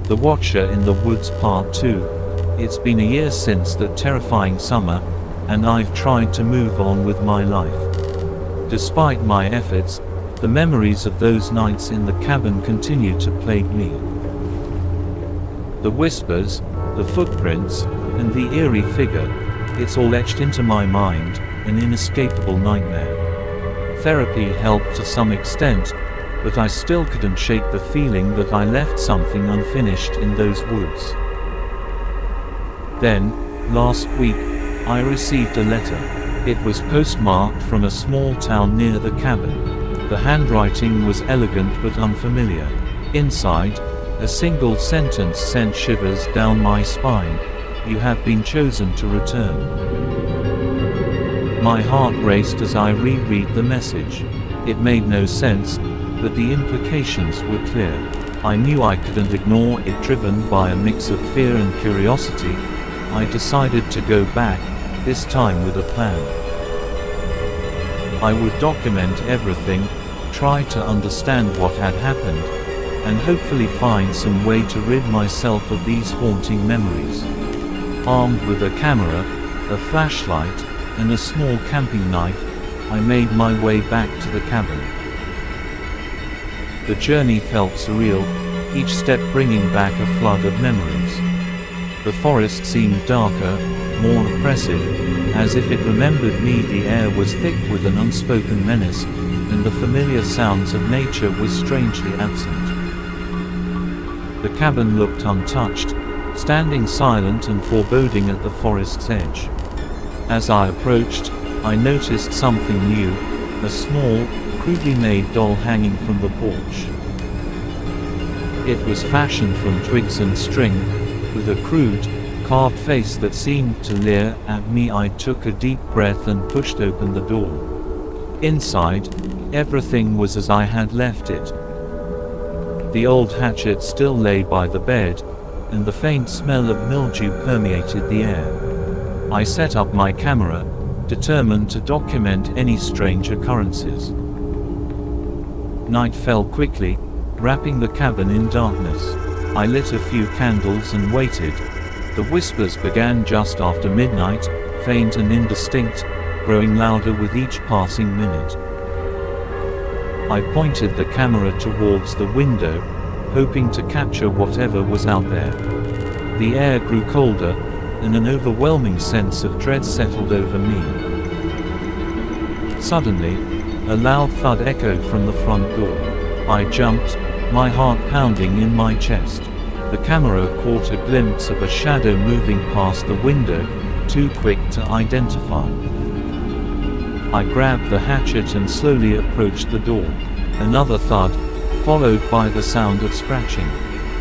The Watcher in the Woods Part 2. It's been a year since that terrifying summer, and I've tried to move on with my life. Despite my efforts, the memories of those nights in the cabin continue to plague me. The whispers, the footprints, and the eerie figure, it's all etched into my mind, an inescapable nightmare. Therapy helped to some extent, but I still couldn't shake the feeling that I left something unfinished in those woods. Then, last week, I received a letter. It was postmarked from a small town near the cabin. The handwriting was elegant but unfamiliar. Inside, a single sentence sent shivers down my spine. "You have been chosen to return." My heart raced as I reread the message. It made no sense, but the implications were clear. I knew I couldn't ignore it. Driven by a mix of fear and curiosity, I decided to go back, this time with a plan. I would document everything, try to understand what had happened, and hopefully find some way to rid myself of these haunting memories. Armed with a camera, a flashlight, and a small camping knife, I made my way back to the cabin. The journey felt surreal, each step bringing back a flood of memories. The forest seemed darker, more oppressive, as if it remembered me. The air was thick with an unspoken menace, and the familiar sounds of nature were strangely absent. The cabin looked untouched, standing silent and foreboding at the forest's edge. As I approached, I noticed something new, a small, crudely made doll hanging from the porch. It was fashioned from twigs and string, with a crude, carved face that seemed to leer at me. I took a deep breath and pushed open the door. Inside, everything was as I had left it. The old hatchet still lay by the bed, and the faint smell of mildew permeated the air. I set up my camera, determined to document any strange occurrences. Night fell quickly, wrapping the cabin in darkness. I lit a few candles and waited. The whispers began just after midnight, faint and indistinct, growing louder with each passing minute. I pointed the camera towards the window, hoping to capture whatever was out there. The air grew colder, and an overwhelming sense of dread settled over me. Suddenly, a loud thud echoed from the front door. I jumped, my heart pounding in my chest. The camera caught a glimpse of a shadow moving past the window, too quick to identify. I grabbed the hatchet and slowly approached the door. Another thud, followed by the sound of scratching.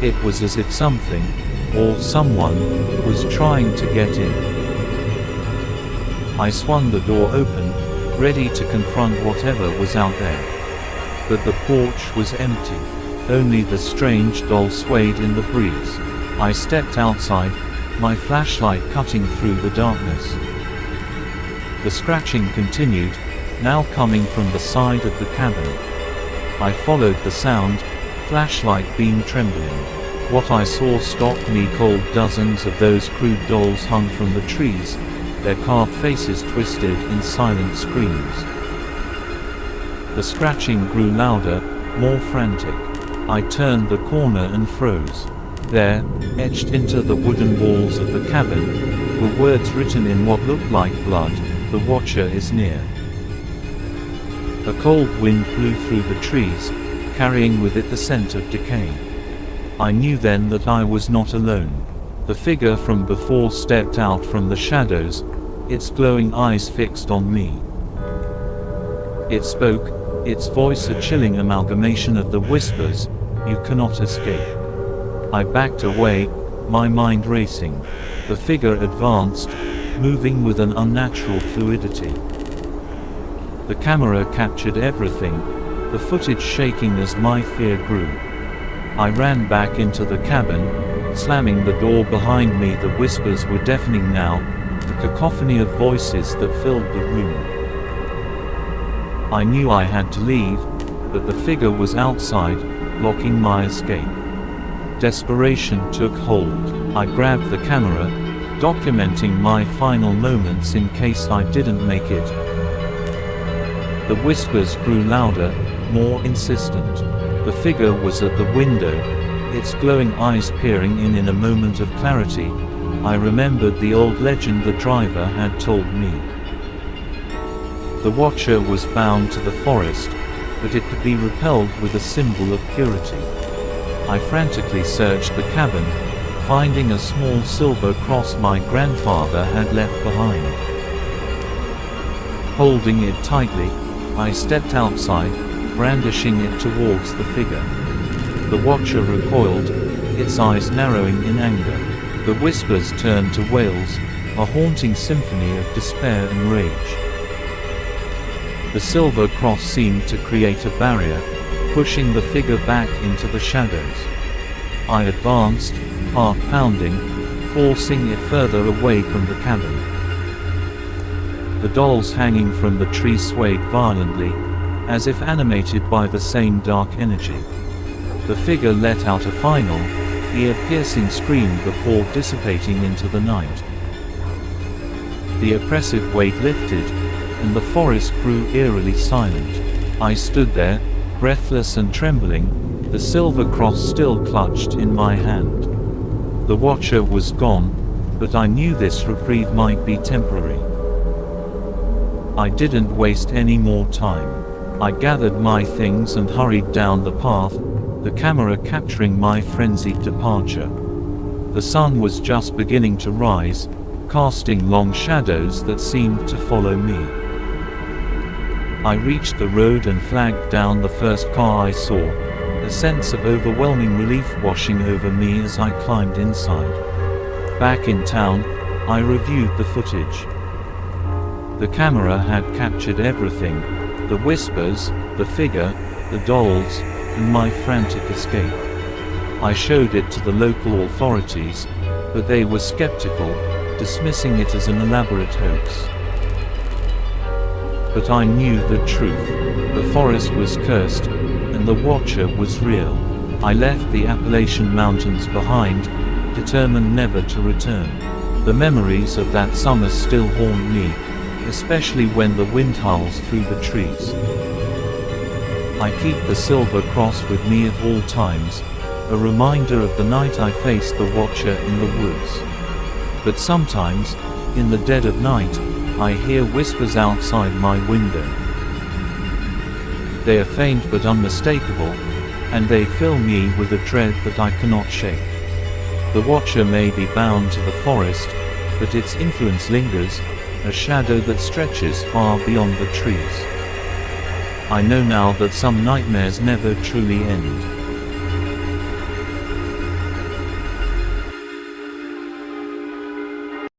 It was as if something, or someone, was trying to get in. I swung the door open, ready to confront whatever was out there. But the porch was empty. Only the strange doll swayed in the breeze. I stepped outside, my flashlight cutting through the darkness. The scratching continued, now coming from the side of the cabin. I followed the sound, flashlight beam trembling. What I saw stopped me cold. Dozens of those crude dolls hung from the trees, their carved faces twisted in silent screams. The scratching grew louder, more frantic. I turned the corner and froze. There, etched into the wooden walls of the cabin, were words written in what looked like blood: "The Watcher is near." A cold wind blew through the trees, carrying with it the scent of decay. I knew then that I was not alone. The figure from before stepped out from the shadows, its glowing eyes fixed on me. It spoke, its voice a chilling amalgamation of the whispers, "You cannot escape." I backed away, my mind racing. The figure advanced, moving with an unnatural fluidity. The camera captured everything, the footage shaking as my fear grew. I ran back into the cabin, slamming the door behind me. The whispers were deafening now, the cacophony of voices that filled the room. I knew I had to leave, but the figure was outside, blocking my escape. Desperation took hold. I grabbed the camera, documenting my final moments in case I didn't make it. The whispers grew louder, more insistent. The figure was at the window, its glowing eyes peering in a moment of clarity. I remembered the old legend the driver had told me. The watcher was bound to the forest, but it could be repelled with a symbol of purity. I frantically searched the cabin, finding a small silver cross my grandfather had left behind. Holding it tightly, I stepped outside, brandishing it towards the figure. The watcher recoiled, its eyes narrowing in anger. The whispers turned to wails, a haunting symphony of despair and rage. The silver cross seemed to create a barrier, pushing the figure back into the shadows. I advanced, heart pounding, forcing it further away from the cabin. The dolls hanging from the tree swayed violently, as if animated by the same dark energy. The figure let out a final, ear-piercing scream before dissipating into the night. The oppressive weight lifted, and the forest grew eerily silent. I stood there, breathless and trembling, the silver cross still clutched in my hand. The watcher was gone, but I knew this reprieve might be temporary. I didn't waste any more time. I gathered my things and hurried down the path, the camera capturing my frenzied departure. The sun was just beginning to rise, casting long shadows that seemed to follow me. I reached the road and flagged down the first car I saw, a sense of overwhelming relief washing over me as I climbed inside. Back in town, I reviewed the footage. The camera had captured everything: the whispers, the figure, the dolls, and my frantic escape. I showed it to the local authorities, but they were skeptical, dismissing it as an elaborate hoax. But I knew the truth. The forest was cursed, and the watcher was real. I left the Appalachian Mountains behind, determined never to return. The memories of that summer still haunt me, especially when the wind howls through the trees. I keep the silver cross with me at all times, a reminder of the night I faced the watcher in the woods. But sometimes, in the dead of night, I hear whispers outside my window. They are faint but unmistakable, and they fill me with a dread that I cannot shake. The watcher may be bound to the forest, but its influence lingers, a shadow that stretches far beyond the trees. I know now that some nightmares never truly end.